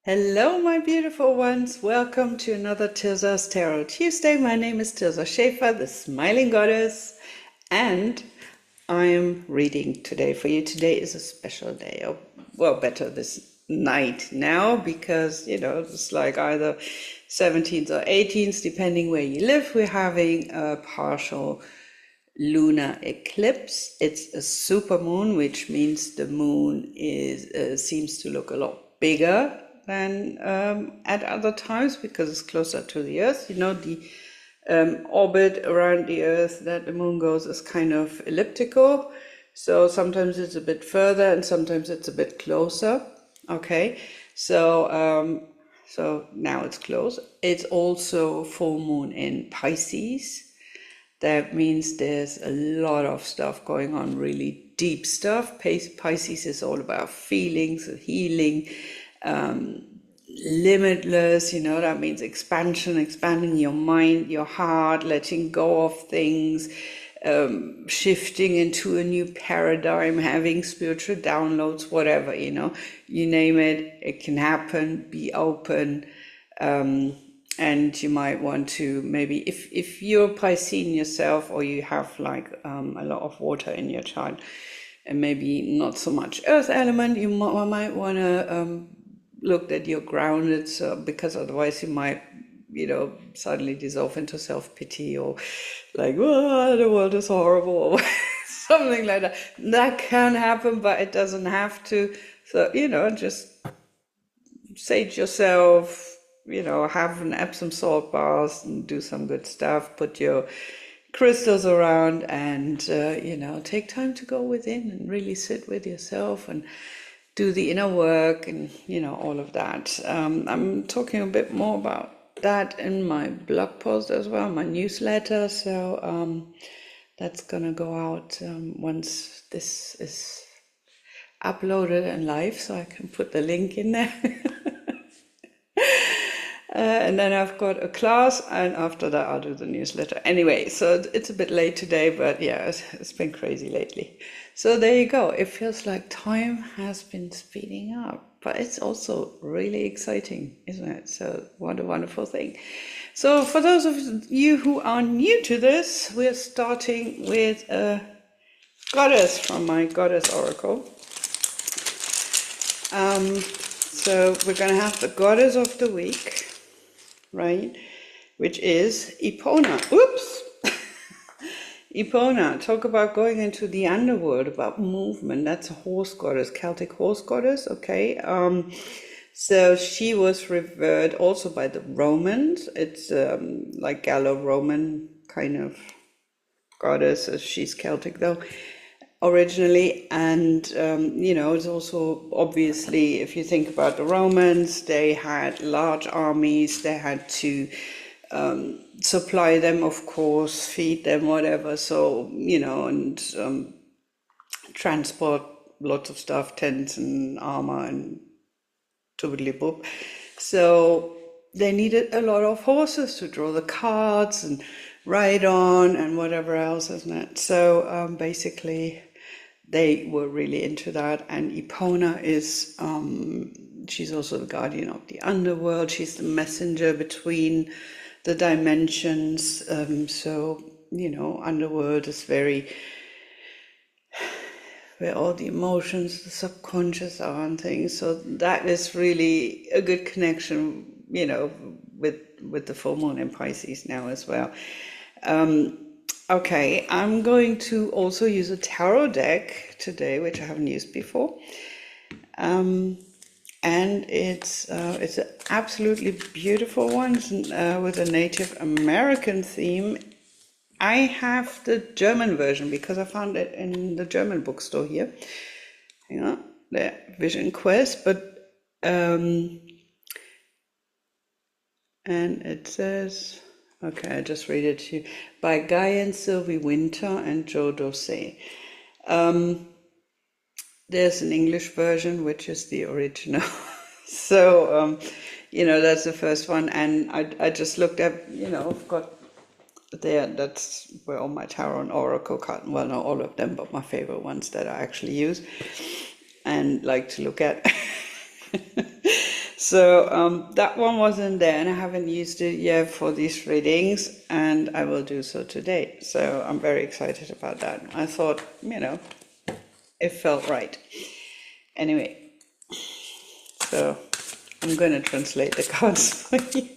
Hello, my beautiful ones. Welcome to another Tirza's Tarot Tuesday. My name is Tirza Schaefer, the smiling goddess, and I'm reading today for you. Today is a special day, or well, better this night now, because it's like either 17th or 18th, depending where you live. We're having a partial lunar eclipse. It's a super moon, which means the moon seems to look a lot bigger than at other times because it's closer to the Earth. The orbit around the Earth that the moon goes is kind of elliptical. So sometimes it's a bit further and sometimes it's a bit closer. Okay, so now it's close. It's also full moon in Pisces. That means there's a lot of stuff going on, really deep stuff. Pisces is all about feelings, healing, limitless, that means expansion, expanding your mind, your heart, letting go of things, shifting into a new paradigm, having spiritual downloads, whatever, you name it, it can happen. Be open. And you might want to maybe, if you're Piscean yourself, or you have like a lot of water in your chart, and maybe not so much earth element, you might want to look that you're grounded, so because otherwise you might suddenly dissolve into self-pity, or like, oh, the world is horrible, or something like that. That can happen, but it doesn't have to. So just sage yourself, have an Epsom salt bath and do some good stuff, put your crystals around, and take time to go within and really sit with yourself and do the inner work, and all of that. I'm talking a bit more about that in my blog post as well, my newsletter, so that's gonna go out once this is uploaded and live, so I can put the link in there. And then I've got a class, and after that I'll do the newsletter. Anyway, so it's a bit late today, but yeah, it's been crazy lately. So there you go. It feels like time has been speeding up, but it's also really exciting, isn't it? So what a wonderful thing. So for those of you who are new to this, we're starting with a goddess from my goddess oracle. So we're going to have the goddess of the week, right, which is Epona. Oops. Epona, talk about going into the underworld, about movement. That's a horse goddess, Celtic horse goddess. Okay, so she was revered also by the Romans. It's like Gallo-Roman kind of goddess. She's Celtic though originally, and it's also, obviously, if you think about the Romans, they had large armies, they had to supply them, of course, feed them, whatever, so and transport lots of stuff, tents and armor and toodly-boop. So they needed a lot of horses to draw the carts and ride on and whatever else, isn't it? So basically they were really into that. And Epona is, she's also the guardian of the underworld. She's the messenger between the dimensions. So, underworld is very, where all the emotions, the subconscious are and things. So that is really a good connection, with the full moon in Pisces now as well. Okay, I'm going to also use a tarot deck today, which I haven't used before. And it's an absolutely beautiful one with a Native American theme. I have the German version because I found it in the German bookstore here. The Vision Quest, but and it says, okay, I just read it to you, by Guy and Sylvie Winter and Joe Dosset. There's an English version, which is the original. So, that's the first one. And I just looked up, I've got there, that's where all my tarot and oracle cards, well, not all of them, but my favorite ones that I actually use and like to look at. So that one wasn't there, and I haven't used it yet for these readings, and I will do so today. So I'm very excited about that. I thought, it felt right. Anyway, so I'm going to translate the cards for you.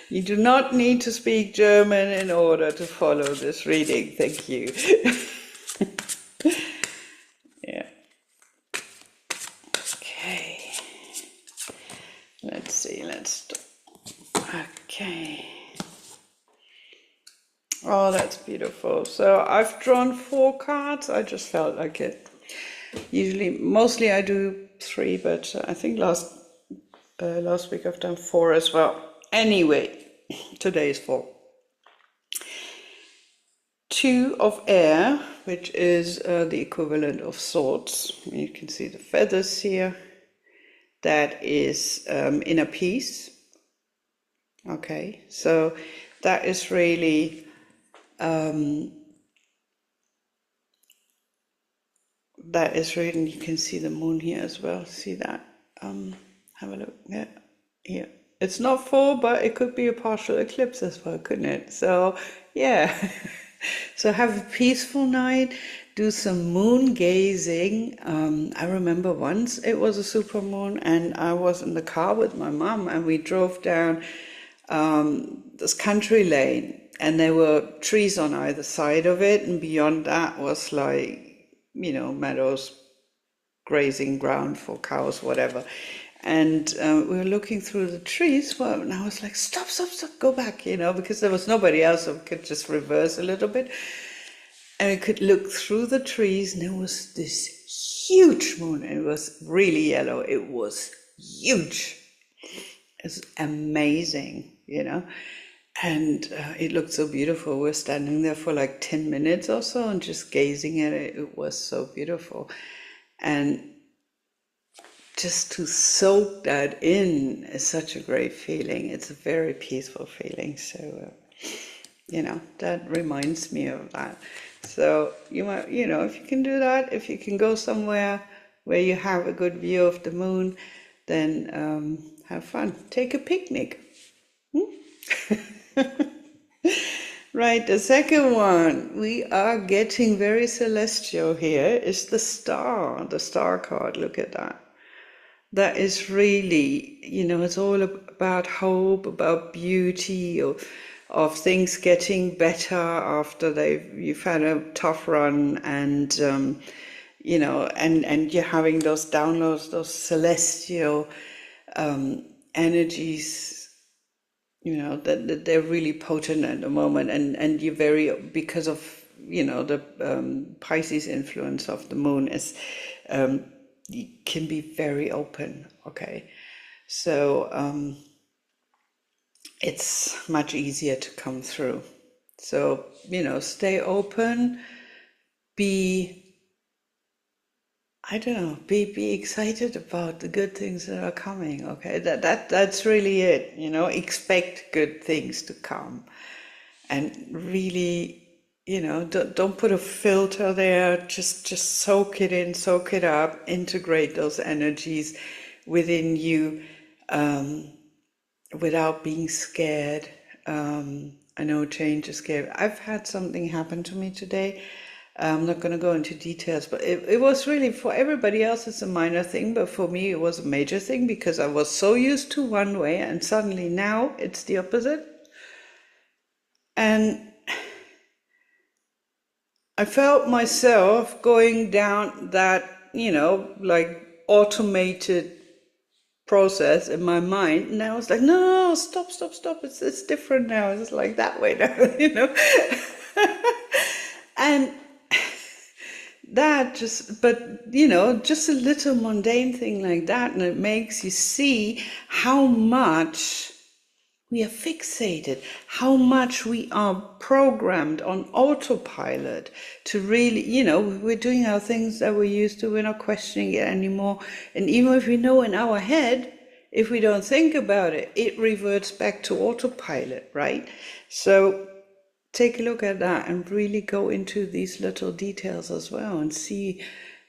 You do not need to speak German in order to follow this reading. Thank you. Yeah. Okay. Let's see. Okay. Oh, that's beautiful. So I've drawn 4 cards. I just felt like it. Mostly I do 3, but I think last week I've done 4 as well. Anyway, today is 4. 2 of air, which is the equivalent of swords. You can see the feathers here. That is inner peace. Okay, so that is really you can see the moon here as well. See that? Have a look. Yeah, here. It's not full, but it could be a partial eclipse as well, couldn't it? So yeah. So have a peaceful night. Do some moon gazing. I remember once it was a super moon, and I was in the car with my mom, and we drove down this country lane, and there were trees on either side of it, and beyond that was like, meadows, grazing ground for cows, whatever. And we were looking through the trees, and I was like, stop, go back, because there was nobody else, so we could just reverse a little bit. And we could look through the trees, and there was this huge moon. It was really yellow. It was huge. It was amazing, And it looked so beautiful. We were standing there for like 10 minutes or so and just gazing at it. It was so beautiful. And just to soak that in is such a great feeling. It's a very peaceful feeling. So, that reminds me of that. So you might, if you can do that, if you can go somewhere where you have a good view of the moon, then have fun. Take a picnic. Right, the second one, we are getting very celestial here, is the star card. Look at that. That is really, it's all about hope, about beauty, of things getting better after you've had a tough run, and and you're having those downloads, those celestial energies. That they're really potent at the moment, and you're because of the Pisces influence of the moon is you can be very open. Okay, so it's much easier to come through. So stay open, be excited about the good things that are coming. Okay, that's really it. Expect good things to come, and really, don't put a filter there. Just soak it in, soak it up, integrate those energies within you, without being scared. I know change is scary. I've had something happen to me today. I'm not going to go into details, but it was really, for everybody else it's a minor thing, but for me it was a major thing, because I was so used to one way, and suddenly now it's the opposite. And I felt myself going down that, like automated process in my mind, and I was like, no, stop, it's different now, it's like that way now, and that just a little mundane thing like that, and it makes you see how much we are fixated, how much we are programmed on autopilot to really, we're doing our things that we're used to, we're not questioning it anymore. And even if we know in our head, if we don't think about it, it reverts back to autopilot, right? So take a look at that and really go into these little details as well, and see,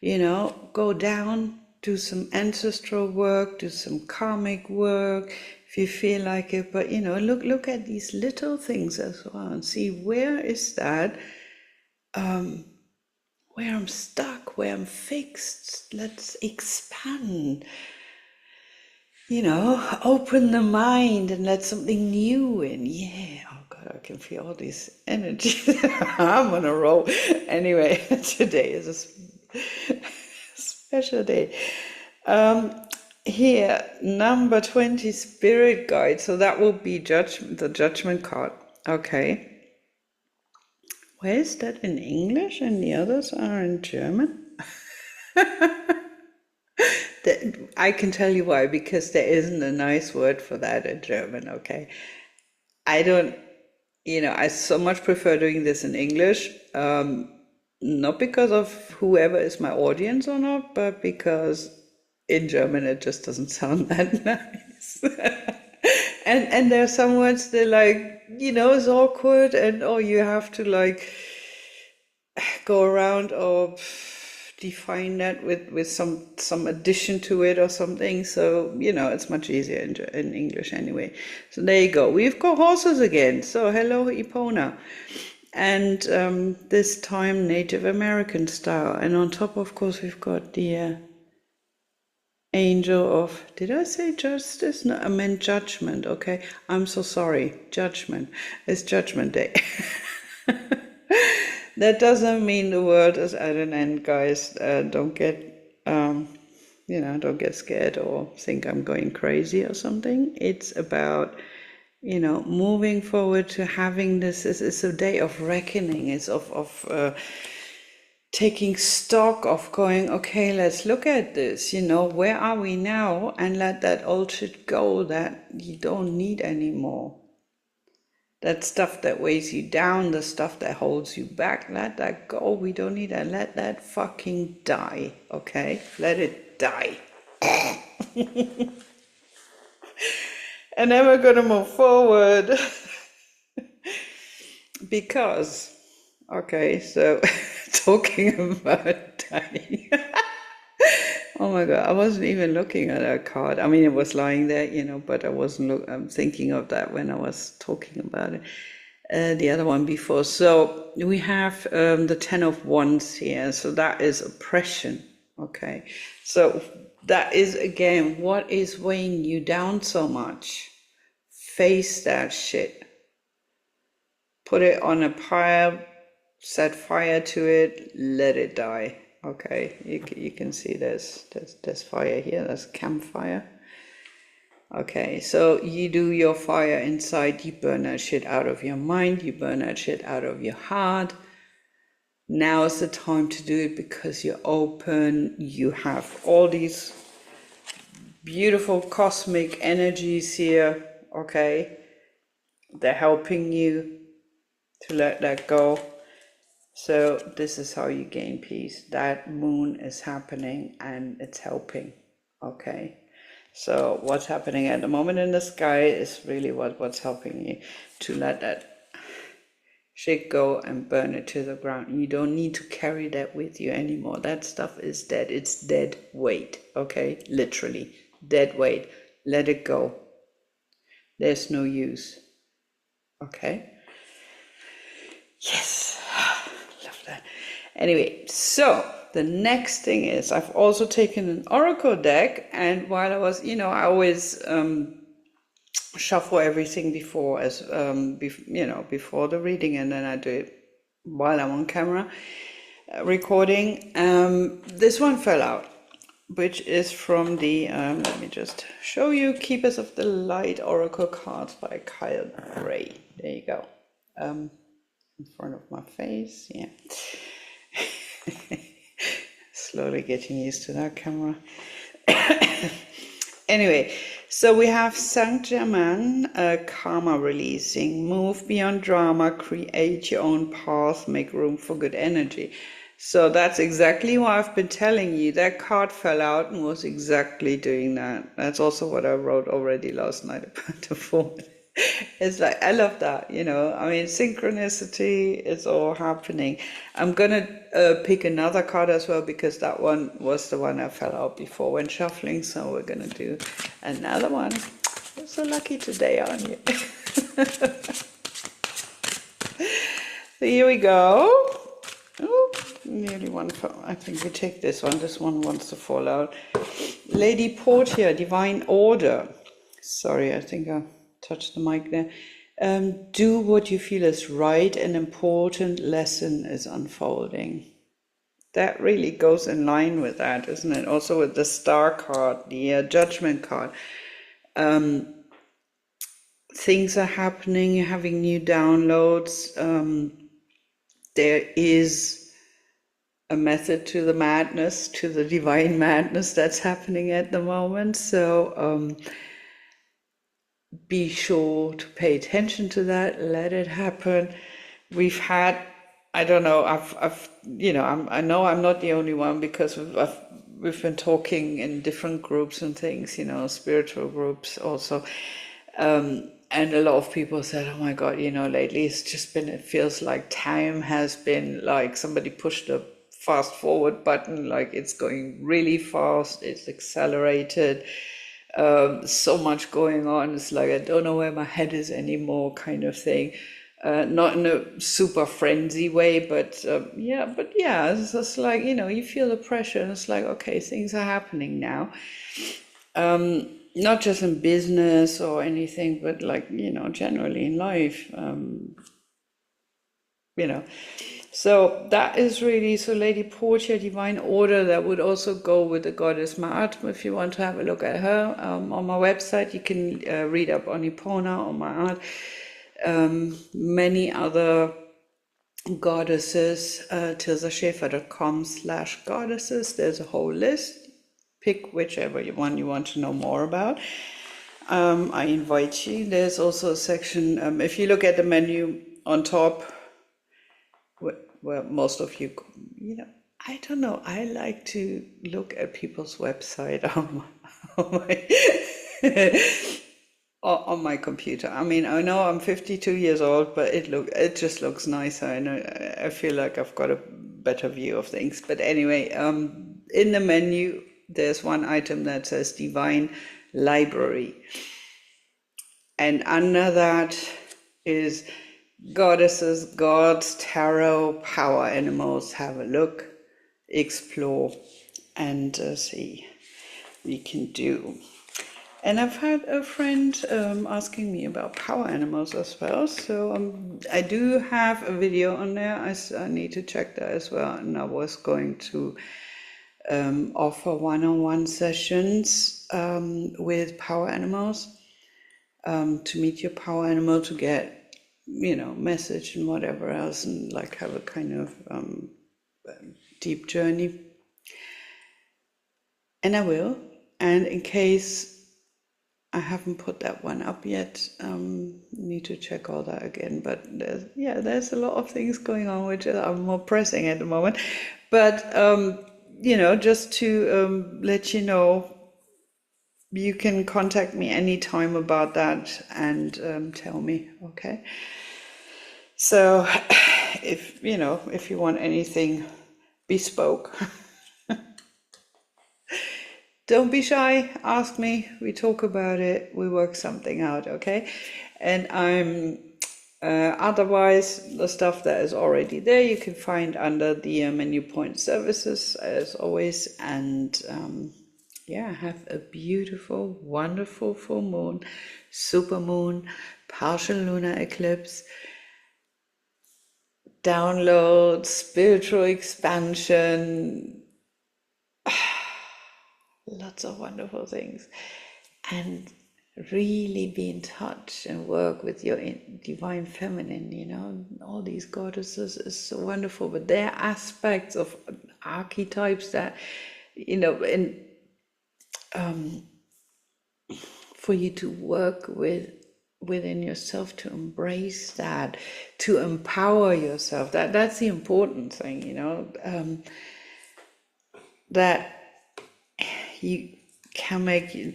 go down do some ancestral work, do some karmic work, if you feel like it. But, look at these little things as well and see where is that, where I'm stuck, where I'm fixed. Let's expand, open the mind and let something new in. Yeah, oh God, I can feel all these energies. I'm on a roll. Anyway, today is a special day. Here, number 20, Spirit Guide. So that will be the Judgment card. Okay. Where is that in English and the others are in German? I can tell you why, because there isn't a nice word for that in German, okay? I don't, I so much prefer doing this in English, not because of whoever is my audience or not, but because in German it just doesn't sound that nice. and there are some words that it's awkward and you have to go around or define that with some addition to it or something. So it's much easier in English anyway. So there you go. We've got horses again. So hello, Ipona. And this time Native American style. And on top, of course, we've got the angel of, did I say justice? No, I meant judgment. Okay, I'm so sorry. Judgment. It's Judgment Day. That doesn't mean the world is at an end, guys. Don't get, don't get scared or think I'm going crazy or something. It's about, moving forward to having this. It's a day of reckoning. It's of taking stock of going, okay, let's look at this. Where are we now? And let that old shit go that you don't need anymore. That stuff that weighs you down, the stuff that holds you back, let that go. We don't need that. Let that fucking die, okay? Let it die. And then we're going to move forward. Because, okay, so talking about dying. Oh my God, I wasn't even looking at that card. I mean, it was lying there, but I wasn't thinking of that when I was talking about it. The other one before. So we have the 10 of Wands here. So that is oppression. Okay. So that is, again, what is weighing you down so much? Face that shit. Put it on a pile, set fire to it, let it die. Okay, you can see there's fire here, there's campfire. Okay, so you do your fire inside, you burn that shit out of your mind, you burn that shit out of your heart. Now is the time to do it because you're open, you have all these beautiful cosmic energies here, okay? They're helping you to let that go. So this is how you gain peace. That moon is happening and it's helping, okay? So what's happening at the moment in the sky is really what's helping you to let that shit go and burn it to the ground. You don't need to carry that with you anymore. That stuff is dead. It's dead weight, okay? Literally, dead weight. Let it go. There's no use, okay? Yes. Love that. Anyway, so the next thing is I've also taken an oracle deck, and while I was, I always shuffle everything before before the reading, and then I do it while I'm on camera recording. This one fell out, which is from the let me just show you, Keepers of the Light Oracle Cards by Kyle Gray. There you go. In front of my face, yeah. Slowly getting used to that camera. Anyway, so we have Saint Germain, karma releasing, move beyond drama, create your own path, make room for good energy. So that's exactly what I've been telling you. That card fell out and was exactly doing that. That's also what I wrote already last night about the forward. It's like, I love that, you know. I mean, synchronicity is all happening. I'm gonna pick another card as well because that one was the one I fell out before when shuffling. So we're gonna do another one. You're so lucky today, aren't you? So here we go. Oh, nearly one. I think we take this one. This one wants to fall out. Lady Portia, Divine Order. Sorry, I think I touched the mic there. Do what you feel is right. An important lesson is unfolding. That really goes in line with that, isn't it? Also with the Star card, the Judgment card. Things are happening, you're having new downloads. There is a method to the madness, to the divine madness that's happening at the moment. So be sure to pay attention to that, let it happen. We've had, I don't know, I've you know, I know I'm not the only one because we've been talking in different groups and things, you know, spiritual groups also. And a lot of people said, oh my God, you know, lately it's just been, it feels like time has been like somebody pushed a fast forward button, like it's going really fast, it's accelerated. So much going on. It's like, I don't know where my head is anymore kind of thing. Not in a super frenzy way, but yeah, it's just like, you know, you feel the pressure and it's like, okay, things are happening now. Not just in business or anything, but like, you know, generally in life, you know. So that is really, so Lady Portia, Divine Order, that would also go with the goddess Ma'at. If you want to have a look at her, on my website, you can read up on Ipona or Ma'at. Many other goddesses, TIRZA'Schaefer.com/goddesses. There's a whole list. Pick whichever one you want to know more about. I invite you. There's also a section, if you look at the menu on top, where most of you, you know, I don't know, I like to look at people's website on my computer. I mean, I know I'm 52 years old, but it just looks nicer, and I feel like I've got a better view of things. But anyway, in the menu, there's one item that says Divine Library. And under that is goddesses, gods, tarot, power animals. Have a look, explore, and see what you can do. And I've had a friend asking me about power animals as well. So I do have a video on there. I need to check that as well. And I was going to offer one-on-one sessions with power animals, to meet your power animal, to get, you know, message and whatever else, and like have a kind of deep journey. And I will. And in case I haven't put that one up yet, need to check all that again. But there's a lot of things going on which are more pressing at the moment. But you know, just to let you know, you can contact me anytime about that and tell me, okay? So if you want anything bespoke, don't be shy, ask me, we talk about it, we work something out, okay? And I'm otherwise, the stuff that is already there you can find under the menu point services as always. And have a beautiful, wonderful full moon, super moon, partial lunar eclipse, download, spiritual expansion, lots of wonderful things. And really be in touch and work with your divine feminine, you know. All these goddesses is so wonderful, but there are aspects of archetypes that, you know, in for you to work within yourself, to embrace that, to empower yourself. That's the important thing, you know, that you can make you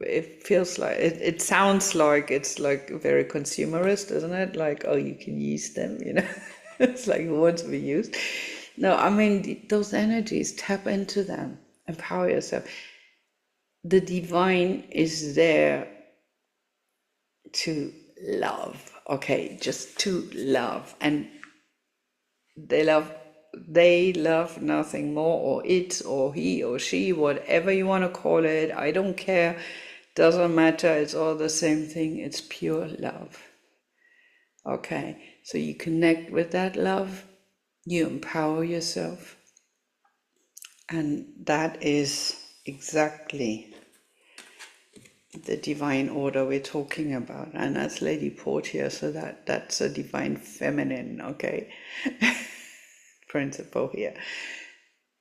it feels like it sounds like it's like very consumerist, isn't it? Like, oh, you can use them, it's like who wants to be used. No, I mean, those energies, tap into them, empower yourself. The divine is there to love, okay, just to love, and they love nothing more, or it or he or she, whatever you want to call it, I don't care, doesn't matter, it's all the same thing, it's pure love. Okay, so you connect with that love, you empower yourself, and that is exactly the divine order we're talking about. And that's Lady Portia, so that's a divine feminine, okay, principle here.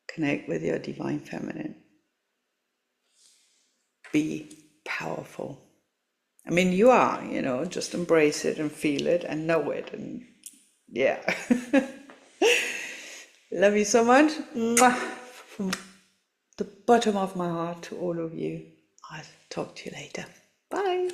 Connect with your divine feminine. Be powerful. I mean, you are, just embrace it and feel it and know it, and yeah. Love you so much. Mwah. From the bottom of my heart to all of you. I'll talk to you later. Bye.